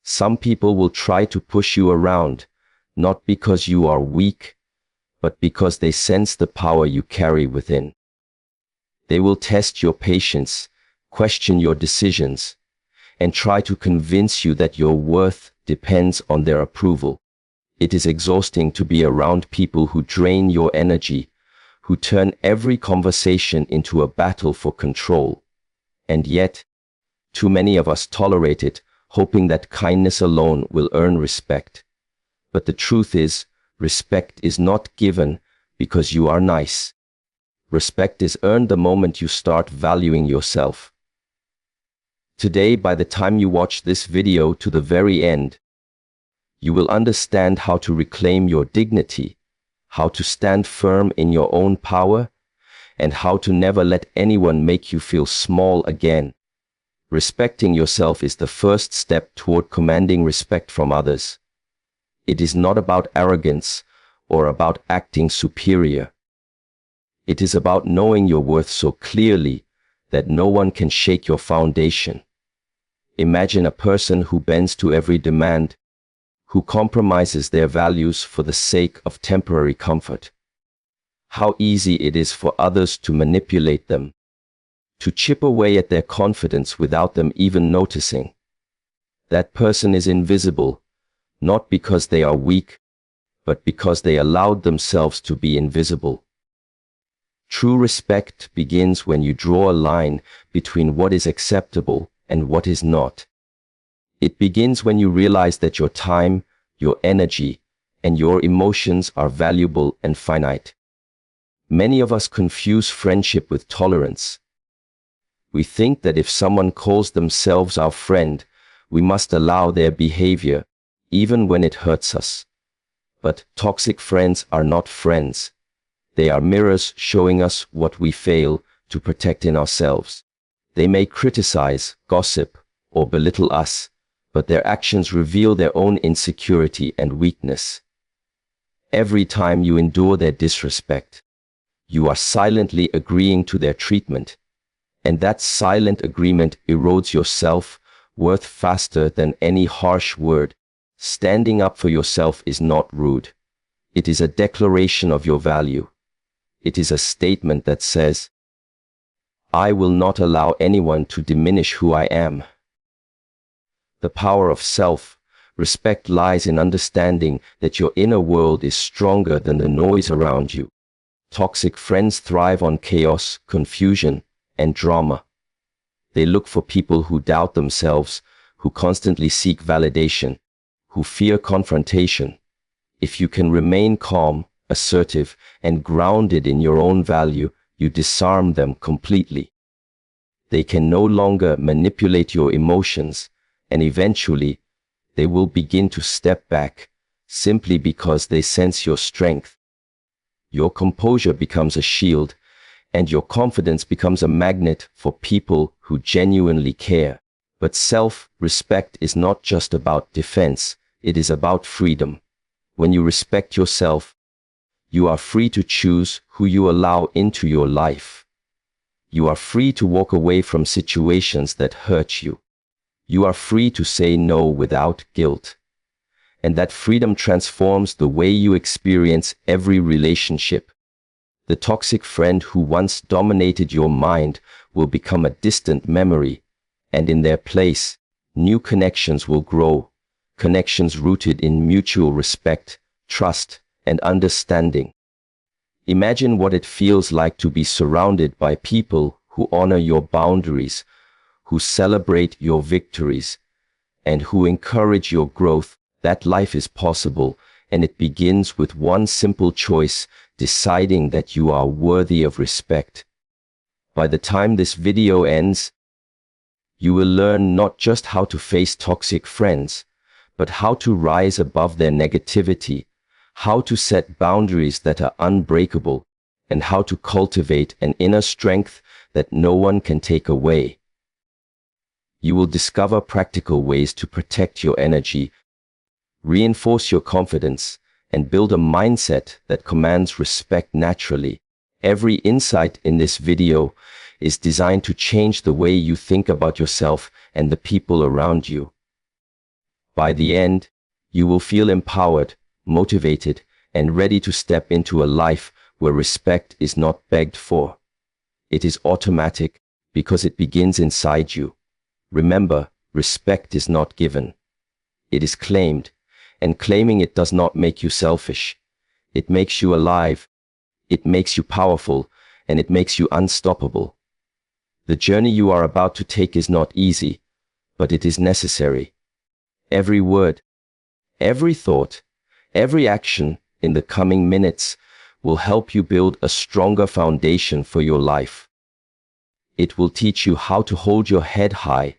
Some people will try to push you around, not because you are weak, but because they sense the power you carry within. They will test your patience, question your decisions, and try to convince you that your worth depends on their approval. It is exhausting to be around people who drain your energy, who turn every conversation into a battle for control. And yet, too many of us tolerate it, hoping that kindness alone will earn respect. But the truth is, respect is not given because you are nice. Respect is earned the moment you start valuing yourself. Today, by the time you watch this video to the very end, you will understand how to reclaim your dignity, how to stand firm in your own power, and how to never let anyone make you feel small again. Respecting yourself is the first step toward commanding respect from others. It is not about arrogance or about acting superior. It is about knowing your worth so clearly that no one can shake your foundation. Imagine a person who bends to every demand, who compromises their values for the sake of temporary comfort. How easy it is for others to manipulate them, to chip away at their confidence without them even noticing. That person is invisible, not because they are weak, but because they allowed themselves to be invisible. True respect begins when you draw a line between what is acceptable and what is not. It begins when you realize that your time, your energy, and your emotions are valuable and finite. Many of us confuse friendship with tolerance. We think that if someone calls themselves our friend, we must allow their behavior, even when it hurts us. But toxic friends are not friends. They are mirrors showing us what we fail to protect in ourselves. They may criticize, gossip, or belittle us, but their actions reveal their own insecurity and weakness. Every time you endure their disrespect, you are silently agreeing to their treatment, and that silent agreement erodes your self-worth faster than any harsh word. Standing up for yourself is not rude. It is a declaration of your value. It is a statement that says, I will not allow anyone to diminish who I am. The power of self-respect lies in understanding that your inner world is stronger than the noise around you. Toxic friends thrive on chaos, confusion, and drama. They look for people who doubt themselves, who constantly seek validation, who fear confrontation. If you can remain calm, assertive, and grounded in your own value, you disarm them completely. They can no longer manipulate your emotions, and eventually, they will begin to step back, simply because they sense your strength. Your composure becomes a shield, and your confidence becomes a magnet for people who genuinely care. But self-respect is not just about defense, it is about freedom. When you respect yourself, you are free to choose who you allow into your life. You are free to walk away from situations that hurt you. You are free to say no without guilt. And that freedom transforms the way you experience every relationship. The toxic friend who once dominated your mind will become a distant memory, and in their place, new connections will grow, connections rooted in mutual respect, trust, and understanding. Imagine what it feels like to be surrounded by people who honor your boundaries, who celebrate your victories, and who encourage your growth. That life is possible, and it begins with one simple choice: deciding that you are worthy of respect. By the time this video ends, you will learn not just how to face toxic friends, but how to rise above their negativity, how to set boundaries that are unbreakable, and how to cultivate an inner strength that no one can take away. You will discover practical ways to protect your energy, reinforce your confidence, and build a mindset that commands respect naturally. Every insight in this video is designed to change the way you think about yourself and the people around you. By the end, you will feel empowered, motivated, and ready to step into a life where respect is not begged for. It is automatic because it begins inside you. Remember, respect is not given. It is claimed, and claiming it does not make you selfish. It makes you alive, it makes you powerful, and it makes you unstoppable. The journey you are about to take is not easy, but it is necessary. Every word, every thought, every action in the coming minutes will help you build a stronger foundation for your life. It will teach you how to hold your head high,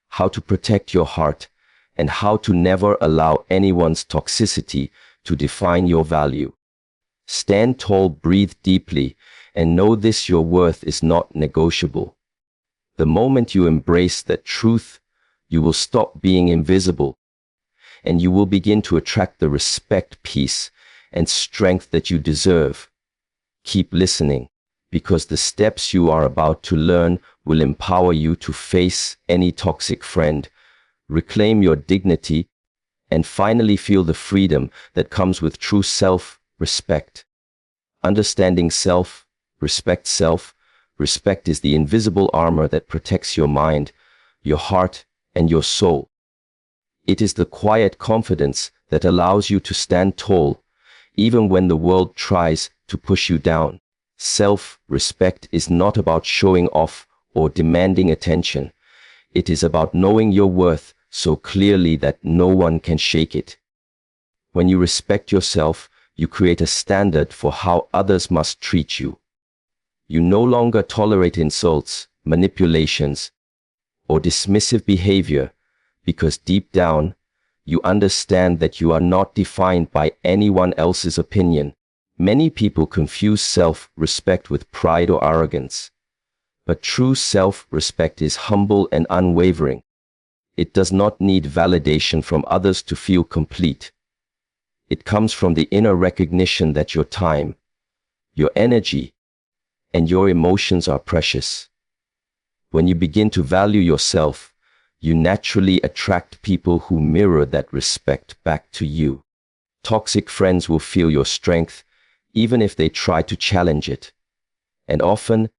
how to protect your heart, and how to never allow anyone's toxicity to define your value. Stand tall, breathe deeply, and know this: your worth is not negotiable. The moment you embrace that truth, you will stop being invisible, and you will begin to attract the respect, peace, and strength that you deserve. Keep listening, because the steps you are about to learn will empower you to face any toxic friend, reclaim your dignity, and finally feel the freedom that comes with true self-respect. Understanding self-respect is the invisible armor that protects your mind, your heart, and your soul. It is the quiet confidence that allows you to stand tall, even when the world tries to push you down. Self-respect is not about showing off or demanding attention. It is about knowing your worth so clearly that no one can shake it. When you respect yourself, you create a standard for how others must treat you. You no longer tolerate insults, manipulations, or dismissive behavior, because deep down, you understand that you are not defined by anyone else's opinion. Many people confuse self-respect with pride or arrogance. But true self-respect is humble and unwavering. It does not need validation from others to feel complete. It comes from the inner recognition that your time, your energy, and your emotions are precious. When you begin to value yourself, you naturally attract people who mirror that respect back to you. Toxic friends will feel your strength, even if they try to challenge it. And often,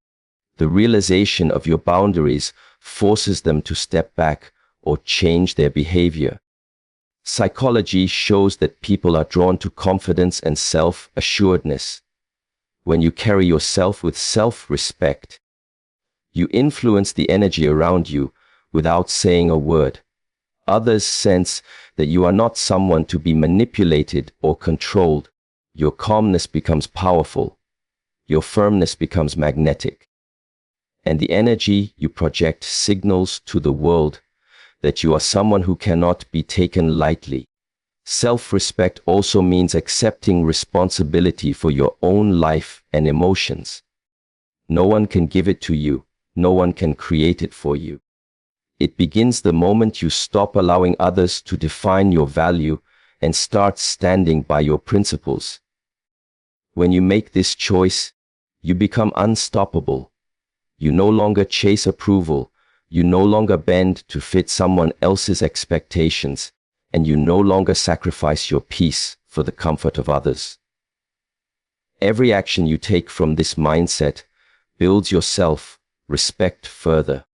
the realization of your boundaries forces them to step back or change their behavior. Psychology shows that people are drawn to confidence and self-assuredness. When you carry yourself with self-respect, you influence the energy around you without saying a word. Others sense that you are not someone to be manipulated or controlled. Your calmness becomes powerful. Your firmness becomes magnetic. And the energy you project signals to the world that you are someone who cannot be taken lightly. Self-respect also means accepting responsibility for your own life and emotions. No one can give it to you. No one can create it for you. It begins the moment you stop allowing others to define your value and start standing by your principles. When you make this choice, you become unstoppable. You no longer chase approval. You no longer bend to fit someone else's expectations, and you no longer sacrifice your peace for the comfort of others. Every action you take from this mindset builds your self-respect further.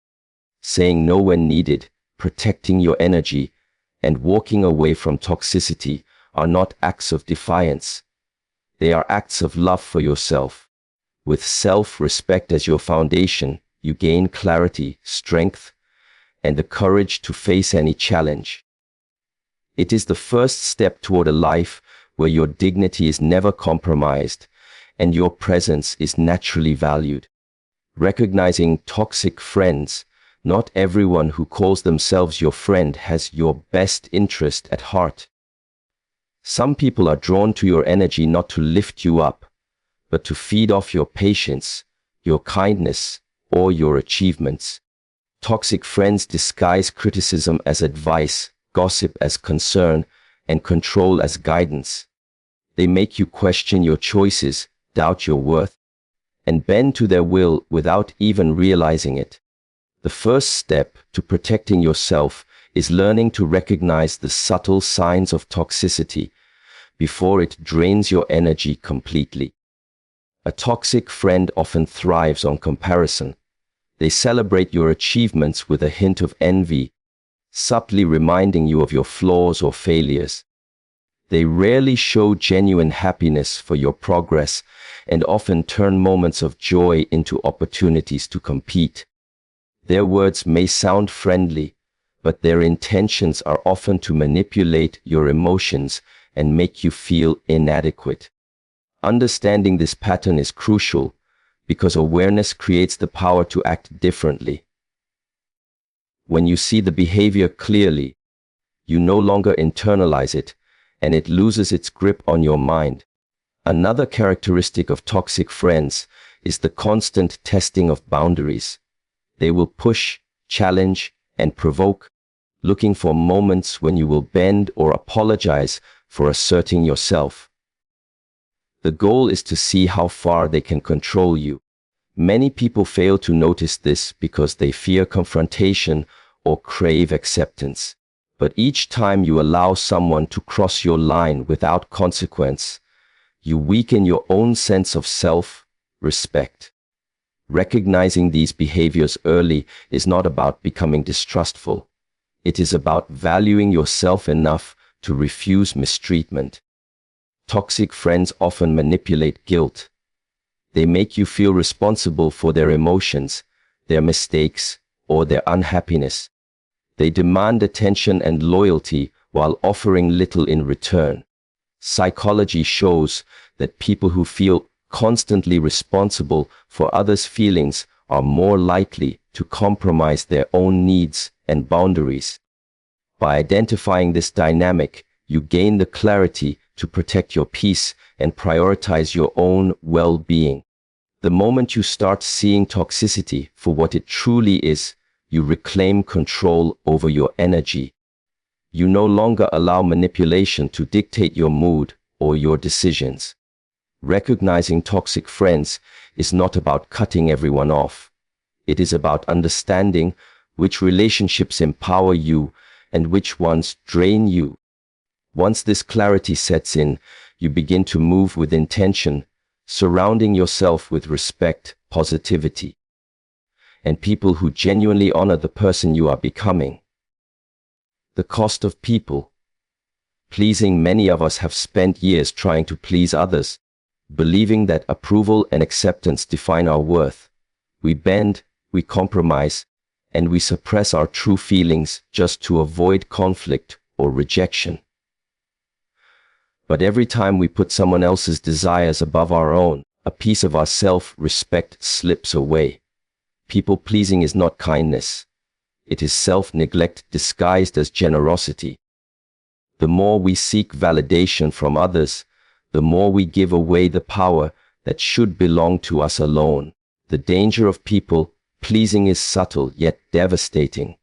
Saying no when needed, protecting your energy, and walking away from toxicity are not acts of defiance. They are acts of love for yourself. With self-respect as your foundation, you gain clarity, strength, and the courage to face any challenge. It is the first step toward a life where your dignity is never compromised and your presence is naturally valued. Recognizing toxic friends, not everyone who calls themselves your friend has your best interest at heart. Some people are drawn to your energy not to lift you up, but to feed off your patience, your kindness, or your achievements. Toxic friends disguise criticism as advice, gossip as concern, and control as guidance. They make you question your choices, doubt your worth, and bend to their will without even realizing it. The first step to protecting yourself is learning to recognize the subtle signs of toxicity before it drains your energy completely. A toxic friend often thrives on comparison. They celebrate your achievements with a hint of envy, subtly reminding you of your flaws or failures. They rarely show genuine happiness for your progress and often turn moments of joy into opportunities to compete. Their words may sound friendly, but their intentions are often to manipulate your emotions and make you feel inadequate. Understanding this pattern is crucial because awareness creates the power to act differently. When you see the behavior clearly, you no longer internalize it, and it loses its grip on your mind. Another characteristic of toxic friends is the constant testing of boundaries. They will push, challenge, and provoke, looking for moments when you will bend or apologize for asserting yourself. The goal is to see how far they can control you. Many people fail to notice this because they fear confrontation or crave acceptance. But each time you allow someone to cross your line without consequence, you weaken your own sense of self-respect. Recognizing these behaviors early is not about becoming distrustful. It is about valuing yourself enough to refuse mistreatment. Toxic friends often manipulate guilt. They make you feel responsible for their emotions, their mistakes, or their unhappiness. They demand attention and loyalty while offering little in return. Psychology shows that people who feel constantly responsible for others' feelings are more likely to compromise their own needs and boundaries. By identifying this dynamic, you gain the clarity to protect your peace and prioritize your own well-being. The moment you start seeing toxicity for what it truly is, you reclaim control over your energy. You no longer allow manipulation to dictate your mood or your decisions. Recognizing toxic friends is not about cutting everyone off. It is about understanding which relationships empower you and which ones drain you. Once this clarity sets in, you begin to move with intention, surrounding yourself with respect, positivity, and people who genuinely honor the person you are becoming. The cost of people pleasing. Many of us have spent years trying to please others, believing that approval and acceptance define our worth. We bend, we compromise, and we suppress our true feelings just to avoid conflict or rejection. But every time we put someone else's desires above our own, a piece of our self-respect slips away. People-pleasing is not kindness. It is self-neglect disguised as generosity. The more we seek validation from others, the more we give away the power that should belong to us alone. The danger of people-pleasing is subtle yet devastating.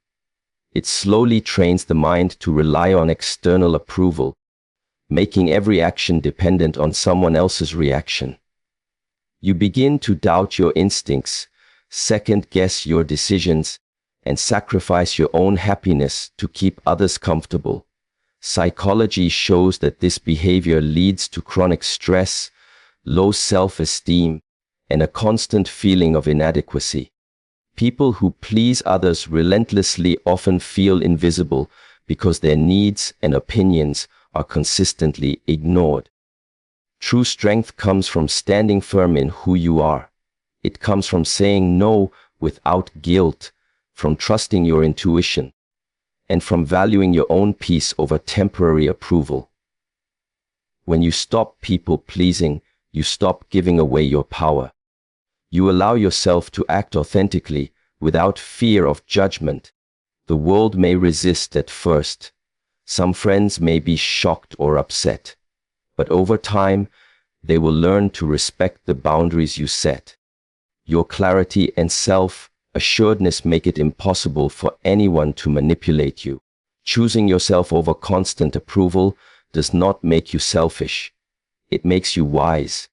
It slowly trains the mind to rely on external approval, making every action dependent on someone else's reaction. You begin to doubt your instincts, second-guess your decisions, and sacrifice your own happiness to keep others comfortable. Psychology shows that this behavior leads to chronic stress, low self-esteem, and a constant feeling of inadequacy. People who please others relentlessly often feel invisible because their needs and opinions are consistently ignored. True strength comes from standing firm in who you are. It comes from saying no without guilt, from trusting your intuition, and from valuing your own peace over temporary approval. When you stop people-pleasing, you stop giving away your power. You allow yourself to act authentically without fear of judgment. The world may resist at first. Some friends may be shocked or upset, but over time, they will learn to respect the boundaries you set. Your clarity and self-assuredness make it impossible for anyone to manipulate you. Choosing yourself over constant approval does not make you selfish. It makes you wise.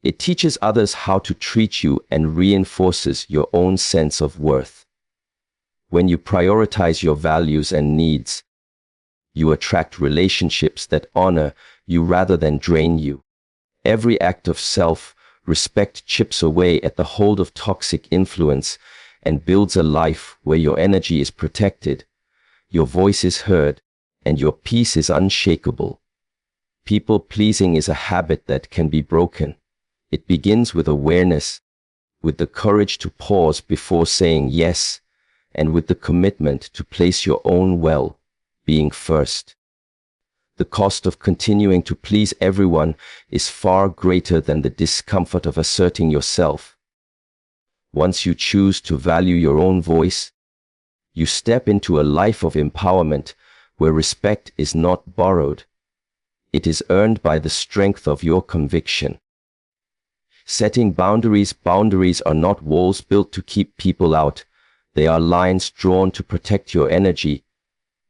It teaches others how to treat you and reinforces your own sense of worth. When you prioritize your values and needs, you attract relationships that honor you rather than drain you. Every act of self-respect chips away at the hold of toxic influence and builds a life where your energy is protected, your voice is heard, and your peace is unshakable. People-pleasing is a habit that can be broken. It begins with awareness, with the courage to pause before saying yes, and with the commitment to place your own well-being first. The cost of continuing to please everyone is far greater than the discomfort of asserting yourself. Once you choose to value your own voice, you step into a life of empowerment where respect is not borrowed. It is earned by the strength of your conviction. Setting boundaries are not walls built to keep people out. They are lines drawn to protect your energy,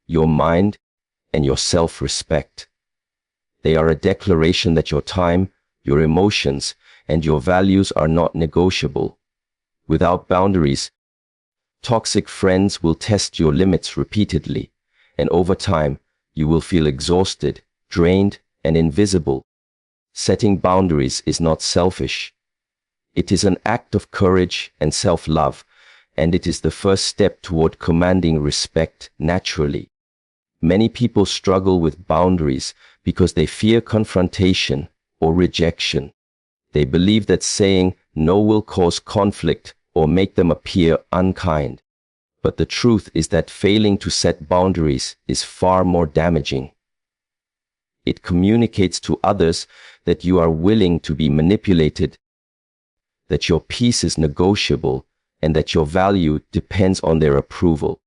your mind, and your self-respect. They are a declaration that your time, your emotions, and your values are not negotiable. Without boundaries, toxic friends will test your limits repeatedly, and over time, you will feel exhausted, drained, and invisible. Setting boundaries is not selfish. It is an act of courage and self-love, and it is the first step toward commanding respect naturally. Many people struggle with boundaries because they fear confrontation or rejection. They believe that saying no will cause conflict or make them appear unkind. But the truth is that failing to set boundaries is far more damaging. It communicates to others that you are willing to be manipulated, that your peace is negotiable, and that your value depends on their approval.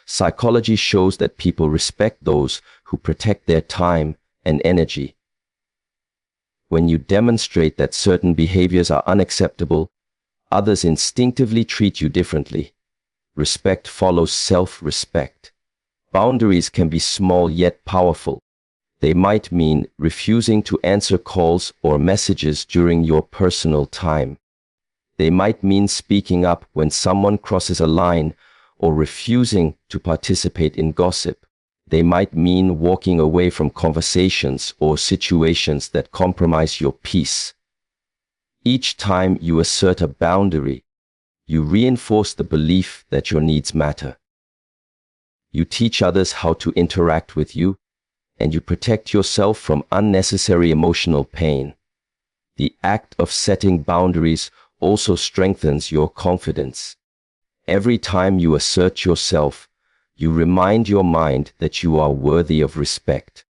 Psychology shows that people respect those who protect their time and energy. When you demonstrate that certain behaviors are unacceptable, others instinctively treat you differently. Respect follows self-respect. Boundaries can be small yet powerful. They might mean refusing to answer calls or messages during your personal time. They might mean speaking up when someone crosses a line or refusing to participate in gossip. They might mean walking away from conversations or situations that compromise your peace. Each time you assert a boundary, you reinforce the belief that your needs matter. You teach others how to interact with you, and you protect yourself from unnecessary emotional pain. The act of setting boundaries also strengthens your confidence. Every time you assert yourself, you remind your mind that you are worthy of respect.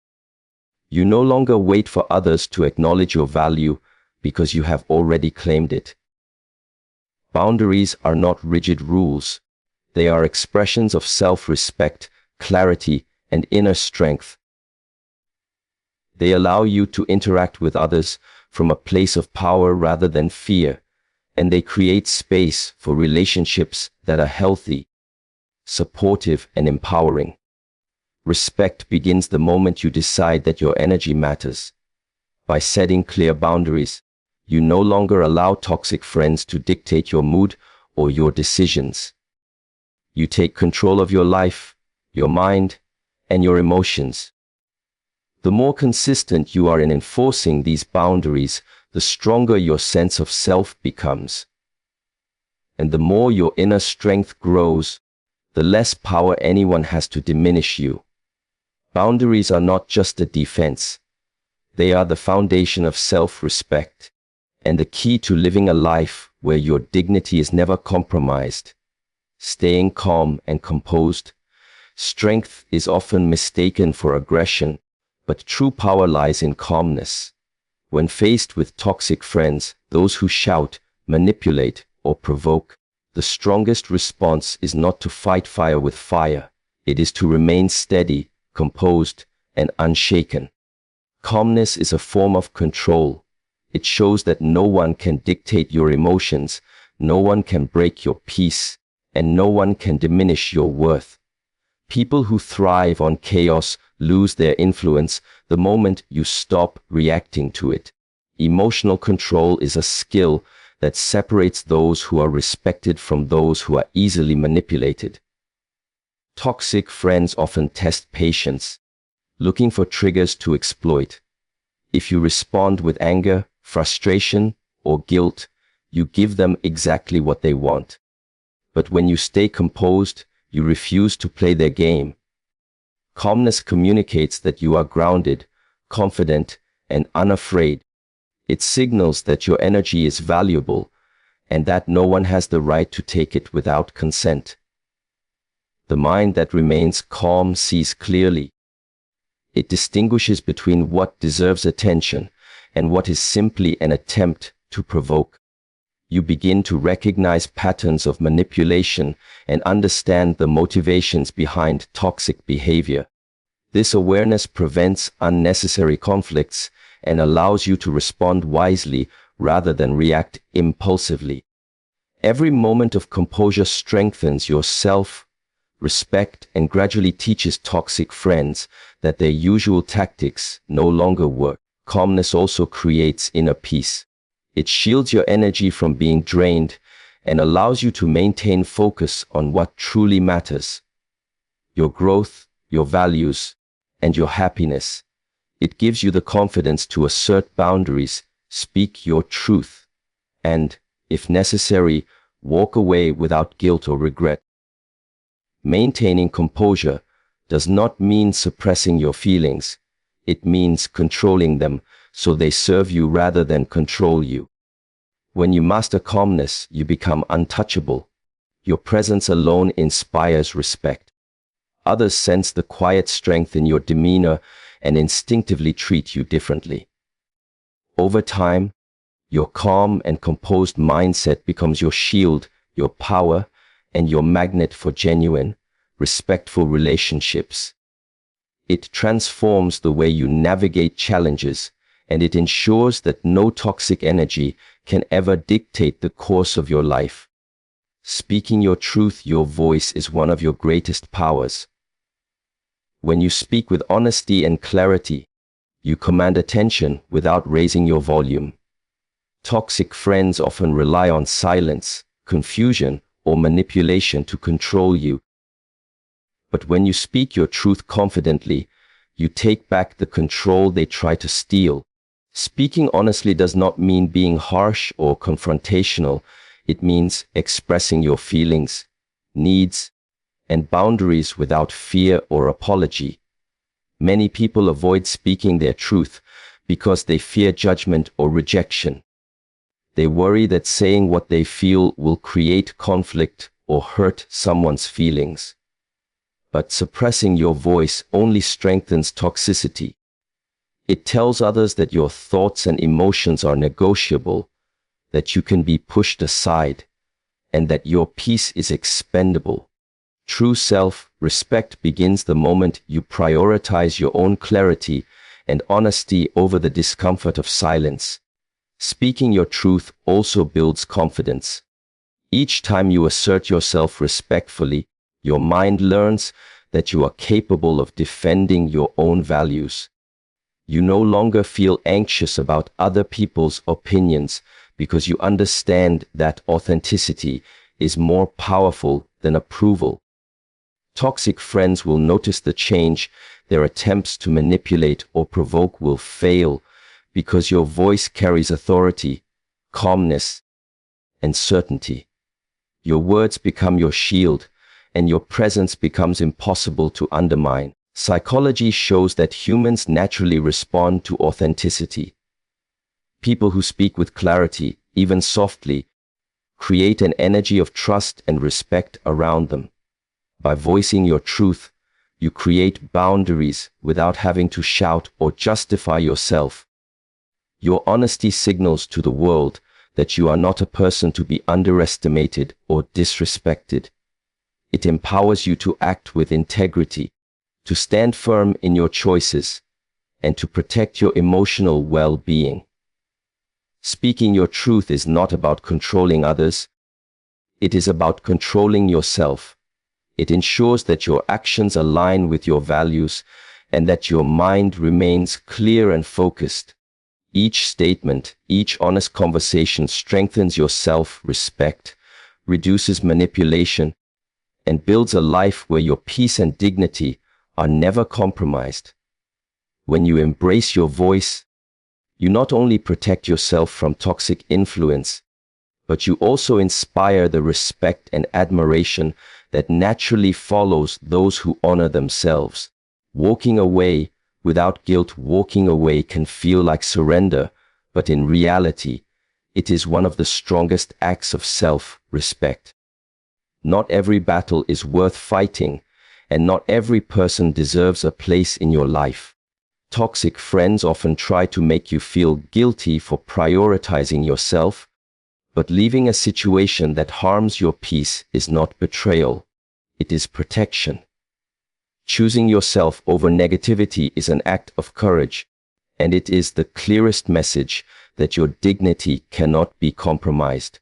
You no longer wait for others to acknowledge your value because you have already claimed it. Boundaries are not rigid rules. They are expressions of self-respect, clarity, and inner strength. They allow you to interact with others from a place of power rather than fear, and they create space for relationships that are healthy, supportive, and empowering. Respect begins the moment you decide that your energy matters. By setting clear boundaries, you no longer allow toxic friends to dictate your mood or your decisions. You take control of your life, your mind, and your emotions. The more consistent you are in enforcing these boundaries, the stronger your sense of self becomes. And the more your inner strength grows, the less power anyone has to diminish you. Boundaries are not just a defense. They are the foundation of self-respect and the key to living a life where your dignity is never compromised. Staying calm and composed. Strength is often mistaken for aggression, but true power lies in calmness. When faced with toxic friends, those who shout, manipulate, or provoke, the strongest response is not to fight fire with fire. It is to remain steady, composed, and unshaken. Calmness is a form of control. It shows that no one can dictate your emotions, no one can break your peace, and no one can diminish your worth. People who thrive on chaos lose their influence the moment you stop reacting to it. Emotional control is a skill that separates those who are respected from those who are easily manipulated. Toxic friends often test patience, looking for triggers to exploit. If you respond with anger, frustration, or guilt, you give them exactly what they want. But when you stay composed, you refuse to play their game. Calmness communicates that you are grounded, confident, and unafraid. It signals that your energy is valuable and that no one has the right to take it without consent. The mind that remains calm sees clearly. It distinguishes between what deserves attention and what is simply an attempt to provoke. You begin to recognize patterns of manipulation and understand the motivations behind toxic behavior. This awareness prevents unnecessary conflicts and allows you to respond wisely rather than react impulsively. Every moment of composure strengthens your self-respect and gradually teaches toxic friends that their usual tactics no longer work. Calmness also creates inner peace. It shields your energy from being drained and allows you to maintain focus on what truly matters: your growth, your values, and your happiness. It gives you the confidence to assert boundaries, speak your truth, and, if necessary, walk away without guilt or regret. Maintaining composure does not mean suppressing your feelings. It means controlling them so they serve you rather than control you. When you master calmness, you become untouchable. Your presence alone inspires respect. Others sense the quiet strength in your demeanor and instinctively treat you differently. Over time, your calm and composed mindset becomes your shield, your power, and your magnet for genuine, respectful relationships. It transforms the way you navigate challenges, and it ensures that no toxic energy can ever dictate the course of your life. Speaking your truth, your voice is one of your greatest powers. When you speak with honesty and clarity, you command attention without raising your volume. Toxic friends often rely on silence, confusion, or manipulation to control you. But when you speak your truth confidently, you take back the control they try to steal. Speaking honestly does not mean being harsh or confrontational. It means expressing your feelings, needs, and boundaries without fear or apology. Many people avoid speaking their truth because they fear judgment or rejection. They worry that saying what they feel will create conflict or hurt someone's feelings. But suppressing your voice only strengthens toxicity. It tells others that your thoughts and emotions are negotiable, that you can be pushed aside, and that your peace is expendable. True self-respect begins the moment you prioritize your own clarity and honesty over the discomfort of silence. Speaking your truth also builds confidence. Each time you assert yourself respectfully, your mind learns that you are capable of defending your own values. You no longer feel anxious about other people's opinions because you understand that authenticity is more powerful than approval. Toxic friends will notice the change. Their attempts to manipulate or provoke will fail because your voice carries authority, calmness, and certainty. Your words become your shield, and your presence becomes impossible to undermine. Psychology shows that humans naturally respond to authenticity. People who speak with clarity, even softly, create an energy of trust and respect around them. By voicing your truth, you create boundaries without having to shout or justify yourself. Your honesty signals to the world that you are not a person to be underestimated or disrespected. It empowers you to act with integrity, to stand firm in your choices, and to protect your emotional well-being. Speaking your truth is not about controlling others. It is about controlling yourself. It ensures that your actions align with your values and that your mind remains clear and focused. Each statement, each honest conversation strengthens your self-respect, reduces manipulation, and builds a life where your peace and dignity are never compromised. When you embrace your voice, you not only protect yourself from toxic influence, but you also inspire the respect and admiration that naturally follows those who honor themselves. Walking away without guilt, walking away can feel like surrender, but in reality, it is one of the strongest acts of self-respect. Not every battle is worth fighting, and not every person deserves a place in your life. Toxic friends often try to make you feel guilty for prioritizing yourself, but leaving a situation that harms your peace is not betrayal. It is protection. Choosing yourself over negativity is an act of courage, and it is the clearest message that your dignity cannot be compromised.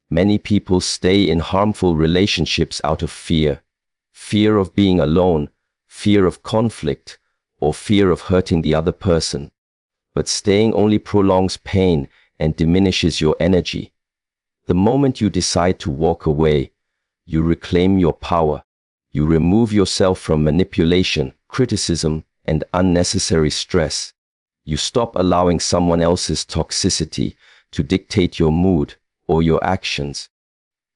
Many people stay in harmful relationships out of fear. Fear of being alone, fear of conflict, or fear of hurting the other person. But staying only prolongs pain and diminishes your energy. The moment you decide to walk away, you reclaim your power. You remove yourself from manipulation, criticism, and unnecessary stress. You stop allowing someone else's toxicity to dictate your mood or your actions.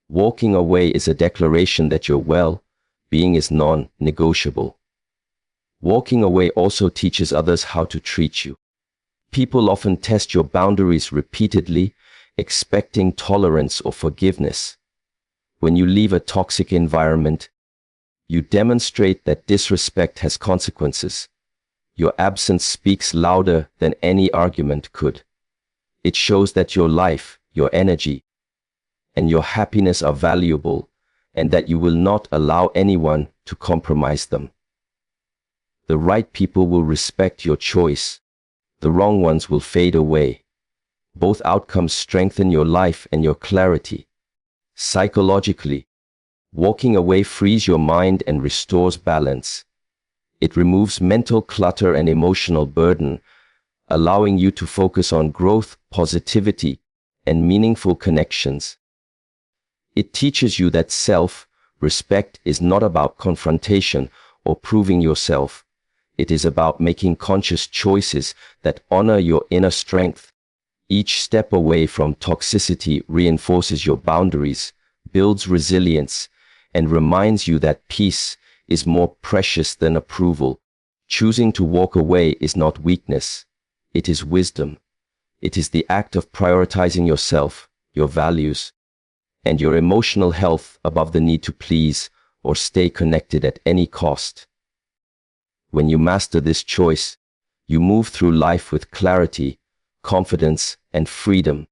Walking away is a declaration that your well-being is non-negotiable. Walking away also teaches others how to treat you. People often test your boundaries repeatedly, expecting tolerance or forgiveness. When you leave a toxic environment, you demonstrate that disrespect has consequences. Your absence speaks louder than any argument could. It shows that your life, your energy, and your happiness are valuable, and that you will not allow anyone to compromise them. The right people will respect your choice. The wrong ones will fade away. Both outcomes strengthen your life and your clarity. Psychologically, walking away frees your mind and restores balance. It removes mental clutter and emotional burden, allowing you to focus on growth, positivity, and meaningful connections. It teaches you that self-respect is not about confrontation or proving yourself. It is about making conscious choices that honor your inner strength. Each step away from toxicity reinforces your boundaries, builds resilience, and reminds you that peace is more precious than approval. Choosing to walk away is not weakness. It is wisdom. It is the act of prioritizing yourself, your values, and your emotional health above the need to please or stay connected at any cost. When you master this choice, you move through life with clarity, confidence, and freedom.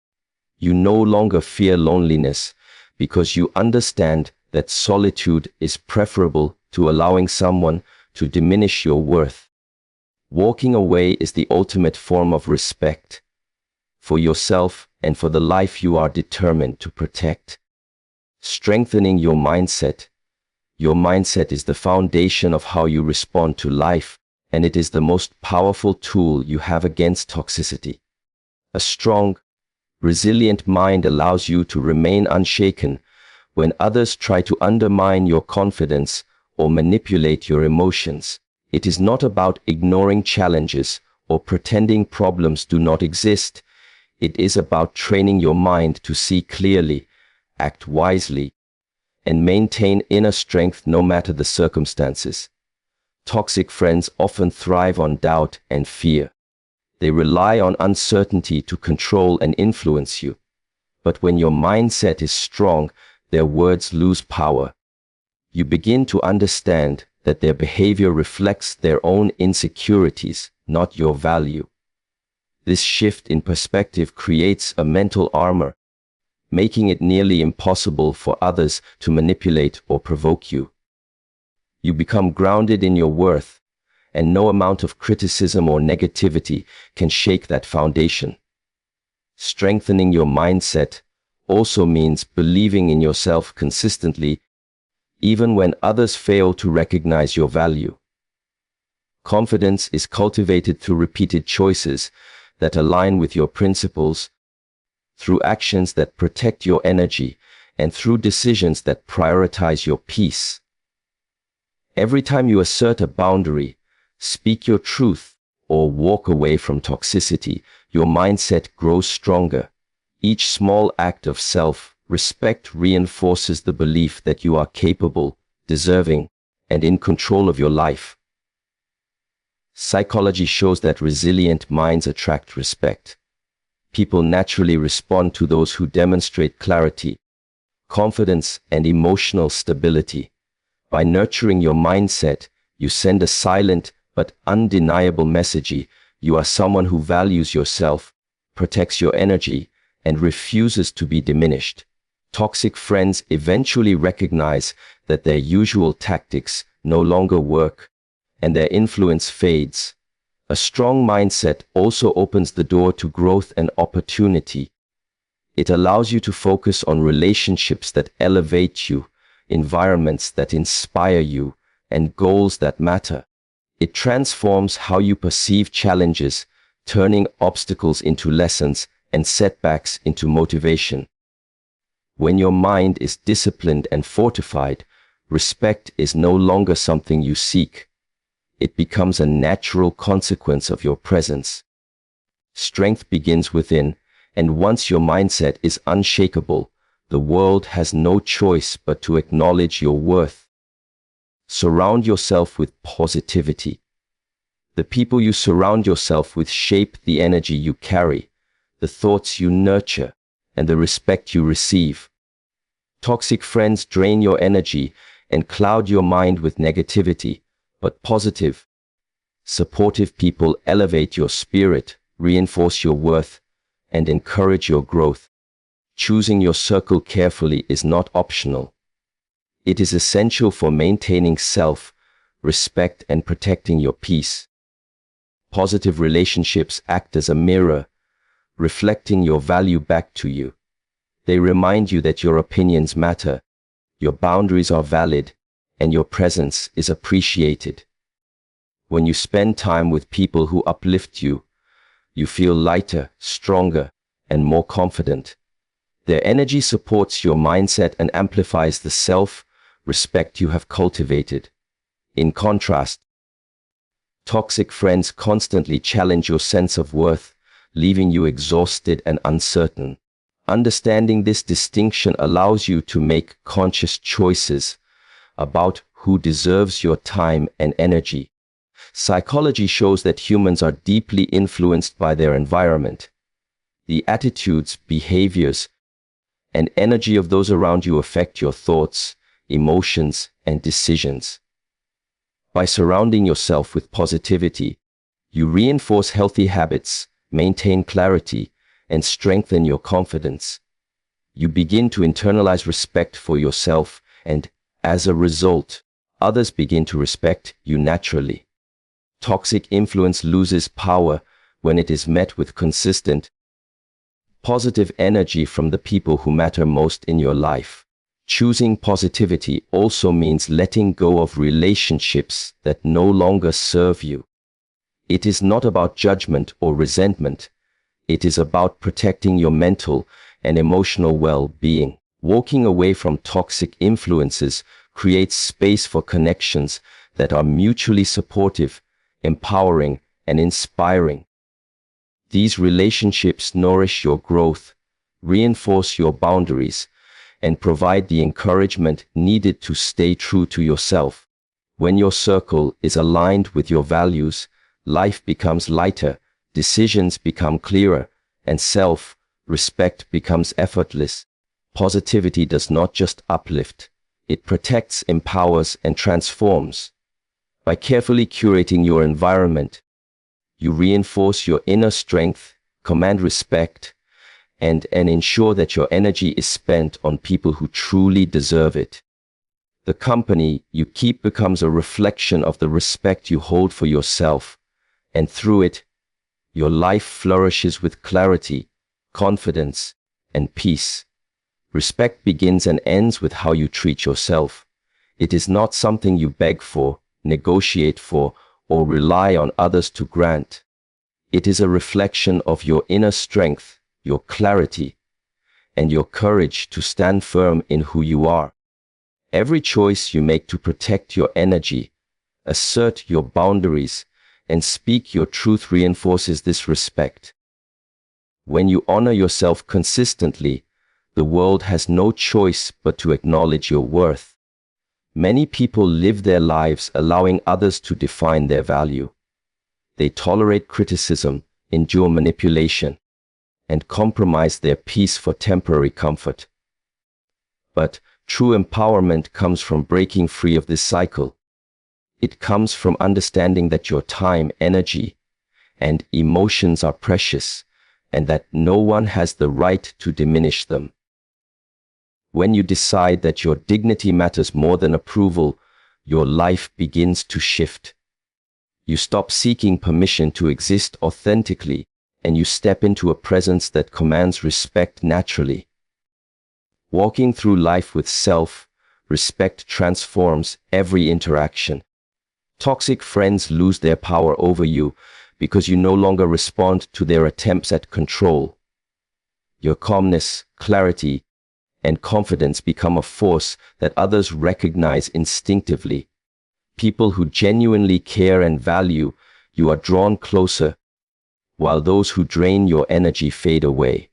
You no longer fear loneliness because you understand that solitude is preferable to allowing someone to diminish your worth. Walking away is the ultimate form of respect for yourself and for the life you are determined to protect. Strengthening your mindset. Your mindset is the foundation of how you respond to life, and it is the most powerful tool you have against toxicity. A strong, resilient mind allows you to remain unshaken when others try to undermine your confidence or manipulate your emotions. It is not about ignoring challenges or pretending problems do not exist. It is about training your mind to see clearly, act wisely, and maintain inner strength no matter the circumstances. Toxic friends often thrive on doubt and fear. They rely on uncertainty to control and influence you. But when your mindset is strong, their words lose power. You begin to understand that their behavior reflects their own insecurities, not your value. This shift in perspective creates a mental armor, making it nearly impossible for others to manipulate or provoke you. You become grounded in your worth, and no amount of criticism or negativity can shake that foundation. Strengthening your mindset also means believing in yourself consistently, even when others fail to recognize your value. Confidence is cultivated through repeated choices that align with your principles, through actions that protect your energy and through decisions that prioritize your peace. Every time you assert a boundary, speak your truth, or walk away from toxicity, your mindset grows stronger. Each small act of self-respect reinforces the belief that you are capable, deserving, and in control of your life. Psychology shows that resilient minds attract respect. People naturally respond to those who demonstrate clarity, confidence, and emotional stability. By nurturing your mindset, you send a silent but undeniable message. You are someone who values yourself, protects your energy, and refuses to be diminished. Toxic friends eventually recognize that their usual tactics no longer work, and their influence fades. A strong mindset also opens the door to growth and opportunity. It allows you to focus on relationships that elevate you, environments that inspire you, and goals that matter. It transforms how you perceive challenges, turning obstacles into lessons and setbacks into motivation. When your mind is disciplined and fortified, respect is no longer something you seek. It becomes a natural consequence of your presence. Strength begins within, and once your mindset is unshakable, the world has no choice but to acknowledge your worth. Surround yourself with positivity. The people you surround yourself with shape the energy you carry, the thoughts you nurture, and the respect you receive. Toxic friends drain your energy and cloud your mind with negativity, but positive, supportive people elevate your spirit, reinforce your worth, and encourage your growth. Choosing your circle carefully is not optional. It is essential for maintaining self-respect and protecting your peace. Positive relationships act as a mirror, reflecting your value back to you. They remind you that your opinions matter, your boundaries are valid, and your presence is appreciated. When you spend time with people who uplift you, you feel lighter, stronger, and more confident. Their energy supports your mindset and amplifies the self-respect you have cultivated. In contrast, toxic friends constantly challenge your sense of worth, leaving you exhausted and uncertain. Understanding this distinction allows you to make conscious choices about who deserves your time and energy. Psychology shows that humans are deeply influenced by their environment. The attitudes, behaviors, and energy of those around you affect your thoughts, emotions, and decisions. By surrounding yourself with positivity, you reinforce healthy habits, maintain clarity, and strengthen your confidence. You begin to internalize respect for yourself, and, as a result, others begin to respect you naturally. Toxic influence loses power when it is met with consistent, positive energy from the people who matter most in your life. Choosing positivity also means letting go of relationships that no longer serve you. It is not about judgment or resentment. It is about protecting your mental and emotional well-being. Walking away from toxic influences creates space for connections that are mutually supportive, empowering, and inspiring. These relationships nourish your growth, reinforce your boundaries, and provide the encouragement needed to stay true to yourself. When your circle is aligned with your values, life becomes lighter, decisions become clearer, and self-respect becomes effortless. Positivity does not just uplift, it protects, empowers, and transforms. By carefully curating your environment, you reinforce your inner strength, command respect, and ensure that your energy is spent on people who truly deserve it. The company you keep becomes a reflection of the respect you hold for yourself, and through it, your life flourishes with clarity, confidence, and peace. Respect begins and ends with how you treat yourself. It is not something you beg for, negotiate for, or rely on others to grant. It is a reflection of your inner strength, your clarity, and your courage to stand firm in who you are. Every choice you make to protect your energy, assert your boundaries, and speak your truth reinforces this respect. When you honor yourself consistently, the world has no choice but to acknowledge your worth. Many people live their lives allowing others to define their value. They tolerate criticism, endure manipulation, and compromise their peace for temporary comfort. But true empowerment comes from breaking free of this cycle. It comes from understanding that your time, energy, and emotions are precious, and that no one has the right to diminish them. When you decide that your dignity matters more than approval, your life begins to shift. You stop seeking permission to exist authentically, and you step into a presence that commands respect naturally. Walking through life with self-respect transforms every interaction. Toxic friends lose their power over you because you no longer respond to their attempts at control. Your calmness, clarity, and confidence become a force that others recognize instinctively. People who genuinely care and value you are drawn closer, while those who drain your energy fade away.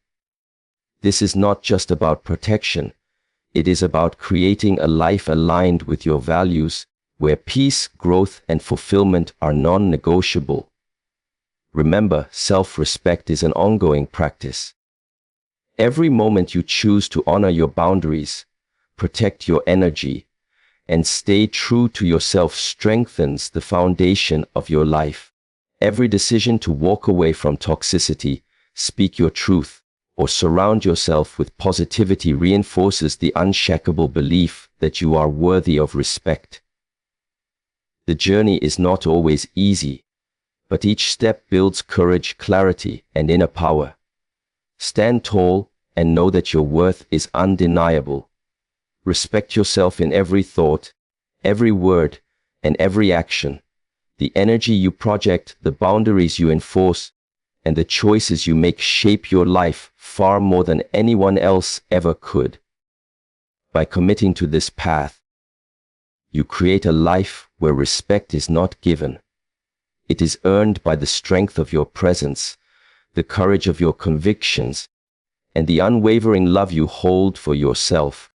This is not just about protection. It is about creating a life aligned with your values, where peace, growth, and fulfillment are non-negotiable. Remember, self-respect is an ongoing practice. Every moment you choose to honor your boundaries, protect your energy, and stay true to yourself strengthens the foundation of your life. Every decision to walk away from toxicity, speak your truth, or surround yourself with positivity reinforces the unshakable belief that you are worthy of respect. The journey is not always easy, but each step builds courage, clarity, and inner power. Stand tall and know that your worth is undeniable. Respect yourself in every thought, every word, and every action. The energy you project, the boundaries you enforce, and the choices you make shape your life far more than anyone else ever could. By committing to this path, you create a life where respect is not given. It is earned by the strength of your presence, the courage of your convictions, and the unwavering love you hold for yourself.